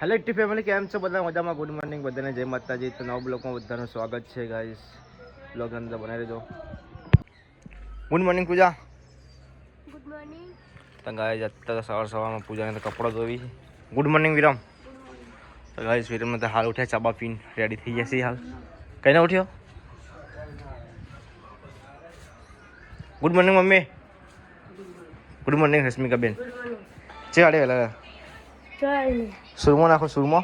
Hello T family, કેમ છો બધા? મજામાં? ગુડ મોર્નિંગ બધાને, જય માતાજી. તો નવા બ્લોગમાં બધાનું સ્વાગત છે ગાઈસ. બ્લોગ અંદર બનાવી દેજો. Good morning Pooja. Good morning. તો ગાઈસ અત્યારે સવારમાં પૂજાને તો કપડાં ધોવી. ગુડ મોર્નિંગ વિરમ. તો ગાઈસ વિરમને તો હાલ ઉઠ્યા, ચાબા પીને રેડી થઈ જશે. હાલ કઈ ના ઉઠ્યો? Good morning mummy. Good morning Rashmika બેન. છે આડે વેલા સુરમો નાખો, સુરમો.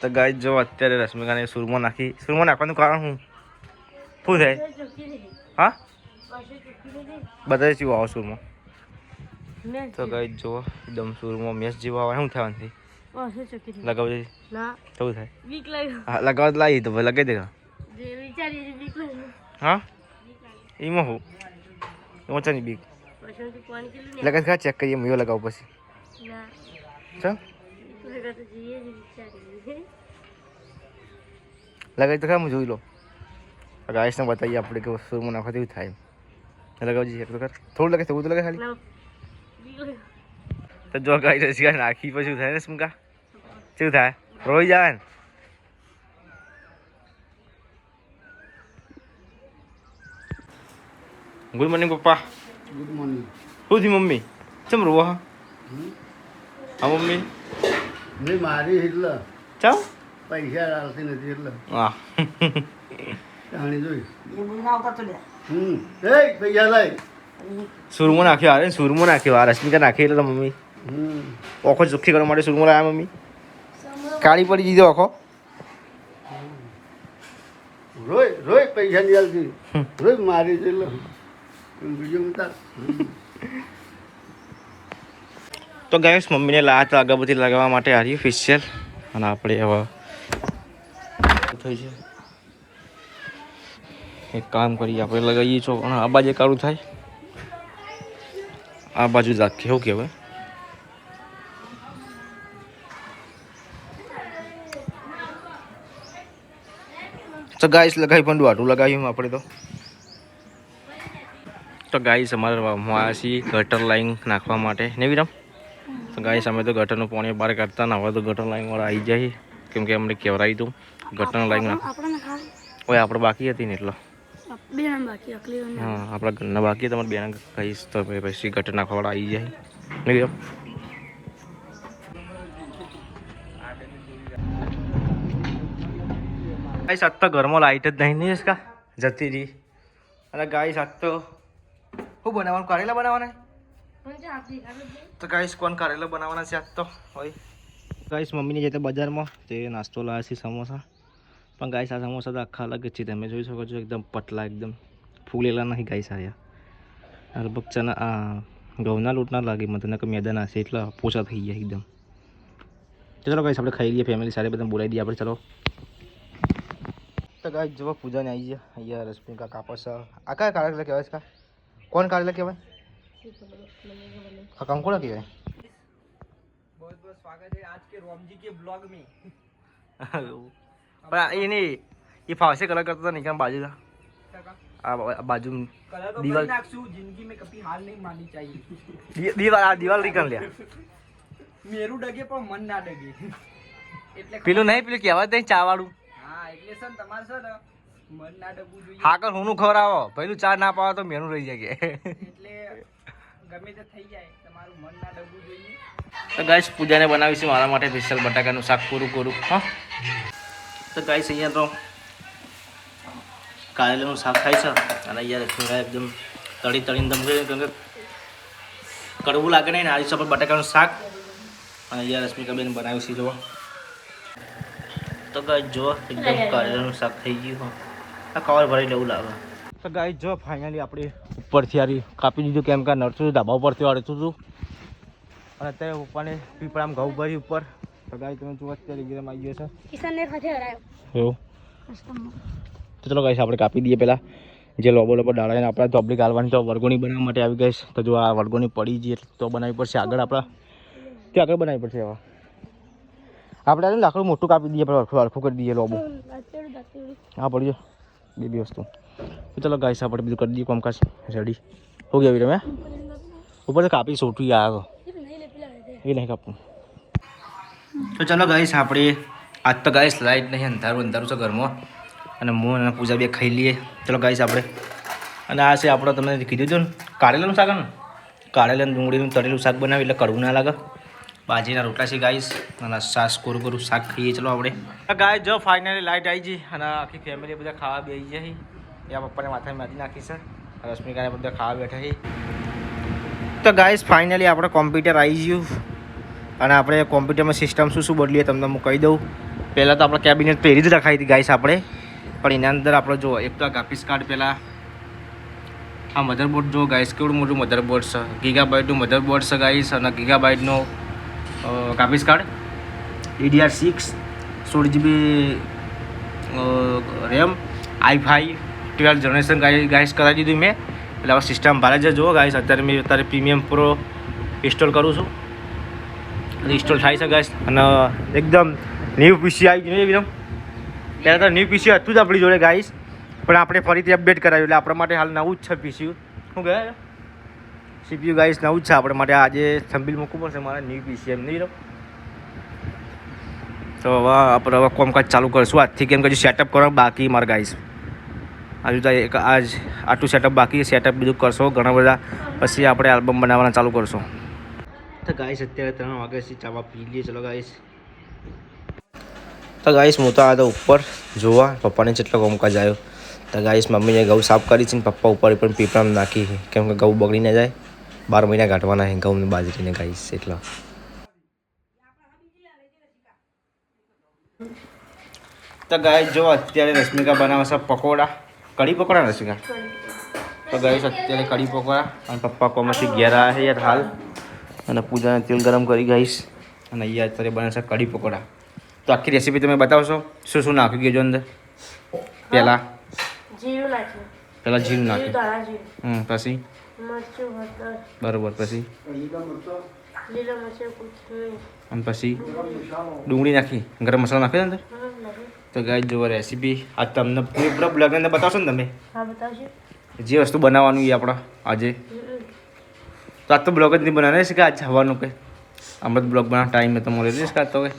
તો ગાય જો અત્યારે રશ્મિકાને સુરમો નાખવાનું કારણ શું થાય? હા, બધા જેવો આવો સુરમો. તો ગાય જો એકદમ સુરમો મેસ જેવો આવે. શું થવાનું? લગાવજે. કેવું થાય? હા, લગાવ લાવી તો લગાવી દે. હા, એમાં હું ઓછાની બીક લગાવી ખા, ચેક કરીએ. હું લગાવું પછી. ચાલ લગાવી તો ખા, હું જોઈ લો. રાઈસને બતાવીએ આપણે કે સુરમો નાખવાથી એવું થાય. લગાવજી એક તો કર, થોડું લગે થોડું તો લગે ખાલી. તો જો ગાય રસી નાખી પછી શું થાય ને સુમકા? શું થાય? રોઈ જાય ને. ગુડ મોર્નિંગ પપ્પા. Good morning. શું થયું મમ્મી? ચમ રોવા? હા મમ્મી મેં મારી એટલે ચાલ પૈસા આવતી નથી એટલે હા જાણી જોઈ. એ પૈસા લાય. સુરમો નાખ્યો. અરે સુરમો નાખ્યો. આ રશ્મિકા નાખી એટલે તો મમ્મી ઓખો ચોખ્ખી કરવા માટે સુરમો લાવ્યા મમ્મી. કાળી પડી દીધો ઓખો. રોય રોય પૈસા નહીં આવતી. રોય મારી છે એટલે બીજું ઉતાર. તો ગાઈસ મમ્મીને લાત અગરબત્તી લગાવવા માટે આ રહ્યું ફેશિયલ. અને આપણે હવે થઈ છે એક કામ કરીએ, આપણે લગાવીએ છો અને આ બાજુ કાળું થાય, આ બાજુ જ રાખીએ. એવું કહેવાય. તો ગાઈસ લગાવી પણ આટલું લગાવ્યું આપણે તો ગાઈસ અમારે માસી ગટર લાઈન નાખવા માટે ને વિરામ. તો ગાઈસ અમે તો ગટરનું પાણી બહાર કાઢતા ને હવે તો ગટર લાઈનવાળા આવી જાય, કેમ કે અમને કહેવરાયું હતું ગટરનું લાઈન નાખ. ઓય આપણે બાકી હતી ને એટલે હા, આપણા ઘરના બાકી તમારે બેન કહીશ તો પછી ગટર નાખવાવાળા આવી જાય ને વિરામ. ગાઈસ આજ તો ઘરમાં લાઈટ જ નહીં કા જતી રહી. અને ગાઈસ આજ તો શું બનાવવાનું? કારેલા બનાવવાના. તો ગાઈસ કોણ કારેલા બનાવવાના છે આજ તો? હોય ગાઈસ મમ્મીને જતા બજારમાં તે નાસ્તો લાવ્યા છે સમોસા. પણ ગાઈસ આ સમોસા તો આખા અલગ જ છે. તમે જોઈ શકો છો એકદમ પતલા, એકદમ ફૂલેલા નહીં ગાઈસ. આવ્યા લગભગ ચના આ ઘઉંના લોટ ના લાગે મને કે મેદાના હશે એટલે પોચા થઈ ગયા એકદમ. ચલો ગાઈસ આપણે ખાઈ લઈએ ફેમિલી સાથે, બધા બોલાવી દઈએ આપણે. ચલો તો ગાઈસ જો પૂજાને આવી ગયા. અહીંયા રશ્મિકા કાપસ. આ કયા કારેલા કહેવાય છે? કોણ કારેલા કહેવાય? હા, કંકોડા કહેવાય. बहुत बहुत स्वागत है आज के रोमजी के ब्लॉग में. पर ये नहीं, ये फावसे कलर करता था नहीं बाजू का बाजू दीवार. जिंदगी में कभी हार नहीं माननी चाहिए. दीवार निकल लिया. मेरू डगे पर मन ना डगे. એટલે પેલું નહીં, પેલું કહેવાય નહીં ચા વાળું. હા, એટલે સર તમારે સર મન ના ડગવું જોઈએ. હા કર હુંનું ખવડાવો, પેલું ચા ના પાવો તો મેનું રહી જાય. એટલે ગમે તે થઈ જાય, તમારું મન ના ડગવું જોઈએ. તો ગાઈસ પૂજાને બનાવીશું મારા માટે સ્પેશિયલ બટાકાનું શાક પૂરું. હા તો ગાઈસ અહીંયા તો કારેલાનું શાક થાય છે. અને અહીંયા રશ્મિકા એકદમ તળીને દમ કરી, કેમ કે કડવું લાગે નહીં ને. આ પર બટાકાનું શાક અને અહીંયા રશ્મિકા બેન બનાવ્યું છે. જુઓ તો ગાઈસ જો એકદમ કારેલાનું શાક થઈ ગયું. આ કવર ભરી લેવું લાગે. તો ગાઈસ જો ફાઇનલી આપણે ઉપરથી આ કાપી દીધું, કેમ કે નડતું ધાબા ઉપરથી અડતું હતું. અને અત્યારે પપ્પાને પીપળામાં ઘઉં ભરી ઉપર. તો ગાય તમે જુઓ અત્યારે ગીરમ આવી ગયો છે એવું. તો ચલો ગાઈસ આપણે કાપી દઈએ. પહેલાં જે લોબો ડાળાને આપણે ધોબલી ગાળવાની તો વરગોણી બનાવવા માટે આવી ગઈશ. તો જો આ વરગોણી પડી જઈએ તો બનાવવી પડશે આગળ. આપણા તે આગળ બનાવવી પડશે. હવે આપણે લાકડું મોટું કાપી દઈએ, હરખું કરી દઈએ લોબો. હા પડી જાય બે વસ્તુ. તો ચલો ગાઈસ આપણે બીજું કરી દઈએ કામકાજ રેડી હો ગયા. તમે ઉપર તો કાપી સોટું આવ્યો એ નહીં કાપવું. તો ચલો ગાઈસ આપણે આજ તો ગાઈસ લાઈટ નહીં, અંધારું અંધારું છે ઘરમાં, અને હું અને પૂજા બે ખાઈ લઈએ. ચલો ગાઈસ આપણે, અને આ છે આપણો તમને કીધું હતું ને કારેલાનું શાક, ને કારેલા ડુંગળીનું તળેલું શાક બનાવ્યું એટલે કડવું ના લાગે. બાજીના રોટલા છે ગાઈસ, અને સાસ કોરું કોરું શાક ખાઈએ. ચલો આપણે ગાઈસ જો ફાઇનલી લાઈટ આવી ગઈ, અને આખી ફેમિલી બધા ખાવા બેસી જાય. ત્યાં પપ્પાને માથામાં મારી નાખી છે, રશ્મિકાને બધા ખાવા બેઠા છે. તો ગાઈસ ફાઇનલી આપણે કોમ્પ્યુટર આવી ગયું, અને આપણે કોમ્પ્યુટરમાં સિસ્ટમ શું શું બદલીએ તમને હું કહી દઉં. પહેલાં તો આપણે કેબિનેટ પહેરી જ રખાઈ હતી ગાઈસ આપણે, પણ એના અંદર આપણે જો એક તો ગ્રાફિક્સ કાર્ડ, પહેલાં આ મધરબોર્ડ જો ગાઈસ કેવડું મોટું મધરબોર્ડ છે, ગીગાબાઇટનું મધરબોર્ડ છે ગાઈસ, અને ગીગાબાઇટનો graphics card, DDR6 16 GB RAM, i5 12 generation guys કરાવી દીધું મેં. એટલે હવે સિસ્ટમ ભારે જ જુઓ ગાઈસ. અત્યારે પ્રીમિયમ પ્રો ઇન્સ્ટોલ કરું છું, ઇન્સ્ટોલ થાય છે ગાઈસ, અને એકદમ ન્યૂ PC આવી ગયું એકદમ. પહેલાં તો ન્યૂ PC હતું જ આપણી જોડે ગાઈસ, પણ આપણે ફરીથી અપડેટ કરાવ્યું, એટલે આપણા માટે હાલ નવું જ છે PC. શું કહે CPU ગાઈસ નવું જ છે આપણા માટે. આજે થંબીલ મૂકવું પડશે મારે ન્યૂ PC એમ નહીં. તો હવે કામકાજ ચાલુ કરીશું આજથી, કેમ કે હજુ સેટઅપ કરવા બાકી મારે ગાઈસ. હજુ તો આટલું સેટઅપ બાકી, સેટઅપ બીજું કરશો ઘણા બધા, પછી આપણે આલ્બમ બનાવવાના ચાલુ કરશું. તો ગાઈસ અત્યારે 3 વાગ્યાથી ચાવા પી લઈએ. ચલો ગાઈસ. તો ગાઈસ હું તો આ તો ઉપર જોવા પપ્પાને જેટલો કામકાજ આવ્યો. તો ગાઈસ મમ્મીને ઘઉં સાફ કરી છે, ને પપ્પા ઉપર પણ પીપળામાં નાખી, કેમ કે ઘઉં બગડી ના જાય. 12 મહિના કાઢવાના છે ઘઉં બાજરીને ગાઈસ એટલા. તો ગાઈસ જો અત્યારે રશ્મિકા બનાવે છે પકોડા, કઢી પકોડા રશ્મિકા. તો ગાઈસ અત્યારે કઢી પકોડા, અને પપ્પા કોમથી ઘેર આવ્યા છે યાર હાલ, અને પૂજાને તેલ ગરમ કરી ગાઈસ, અને અહીંયા અત્યારે બને છે કઢી પકોડા. તો આખી રેસીપી તમે બતાવશો શું શું નાખી ગયો અંદર? પહેલાં જીરું નાખ્યું, જીરું નાખ્યું, પછી બરોબર, પછી લીલા મરચાં કૂચીને, અને પછી ડુંગળી નાખી, ગરમ મસાલો નાખ્યો અંદર. તો ગાઈસ જો રેસીપી આ તમને પૂરા બ્લોગની અંદર બતાવશો ને તમે? હા બતાવજો. જે વસ્તુ બનાવવાનું એ આપણે આજે. તો આજ તો બ્લોગ જ નહીં બનાવે છે કે આજ જવાનું કે હમણાં બ્લોગ બનાવવાનો ટાઈમ તો મળે નહીં કાં તો કે.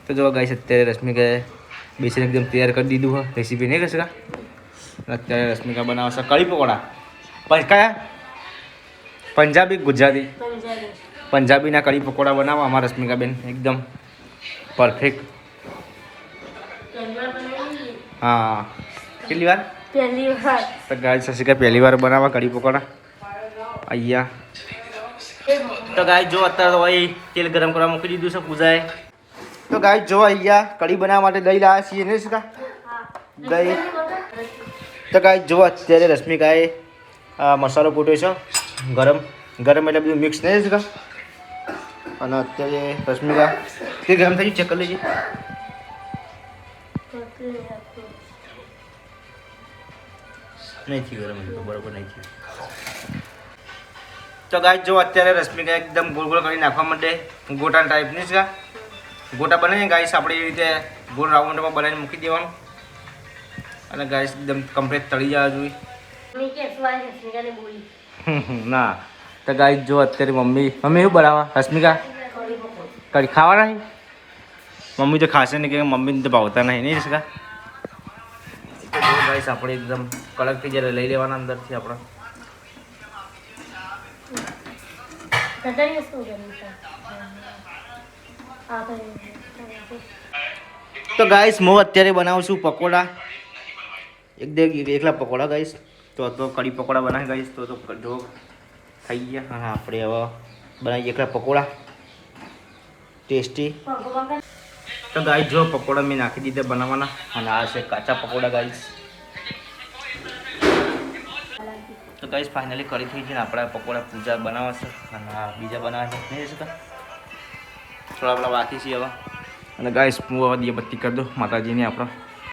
તો જો ગાઈસ અત્યારે રશ્મિકાએ બેસીને એકદમ તૈયાર કરી દીધું હોય રેસીપી નહીં કરશે કા. અત્યારે રશ્મિકા બનાવે છે કઢી પકોડા. કયા? પંજાબી ગુજરાતી? પંજાબીના કઢી પકોડા બનાવવા અમારા રશ્મિકાબેન એકદમ પરફેક્ટ. હા કેટલી વાર? પહેલી વાર. તો ગાઈસ રશ્મિકા પહેલી વાર બનાવવા કઢી પકોડા અહીંયા. તો ગાઈસ જો અત્યારે તો ભાઈ તેલ ગરમ કરવા મૂકી દીધું છે પૂજાએ. તો ગાઈસ જો અહીંયા કઢી બનાવવા માટે દહીં લાવ્યા છીએ ને રશ્મિકા? દહીં. તો ગાઈસ જો અત્યારે રશ્મિકાએ મસાલો કૂટ્યો છે ગરમ એટલે બધું મિક્સ નહીં રશ્મિકા. અને અત્યારે રશ્મિકા તે ગરમ થઈ ગયું, ચેક કરી લેજે. નહીં થયું ગરમ, બરોબર નહીં થયું. તો ગાઈસ જો અત્યારે રશ્મિકા એકદમ ગોળ ગોળ કરી નાખવા માટે ગોટા ટાઈપ નહીં છે. ગોટા બનાવીને ગાઈસ આપણે એ રીતે ગોળ રાઉન્ડમાં બનાવીને મૂકી દેવાનું, અને ગાઈસ એકદમ કમ્પ્લીટ તળી જવા જોઈએ. ના તો ગાઈસ જો અત્યારે મમ્મી શું બનાવવા રશ્મિકા? કઢી ખાવાના નહીં? મમ્મી તો ખાશે નહીં, કે મમ્મીને તો ભાવતા નહીં રશ્મિકા. ગાઈસ આપણે એકદમ કડક થઈ જાય લઈ લેવાના અંદરથી આપણે. તો ગાઈસ હું અત્યારે બનાવું છું પકોડા, એકલા પકોડા ગાઈસ. તો કઢી પકોડા બનાવી ગાઈસ. તો જો થઈ ગયા. હા આપણે હવે બનાવીએ એકલા પકોડા ટેસ્ટી. તો ગાઈસ જો પકોડા મેં નાખી દીધા બનાવવાના, અને આ છે કાચા પકોડા ગાઈસ. તો ગાઈસ ફાઇનલી કરી થઈ છે ને આપણા પકોડા પૂજા બનાવવા છે, અને આ બીજા બનાવવા છે નહીં શકતા થોડા આપણા બાકી છે હવે. અને ગાઈસ હું હવે દીયબત્તી કરી દઉં માતાજીને આપણા.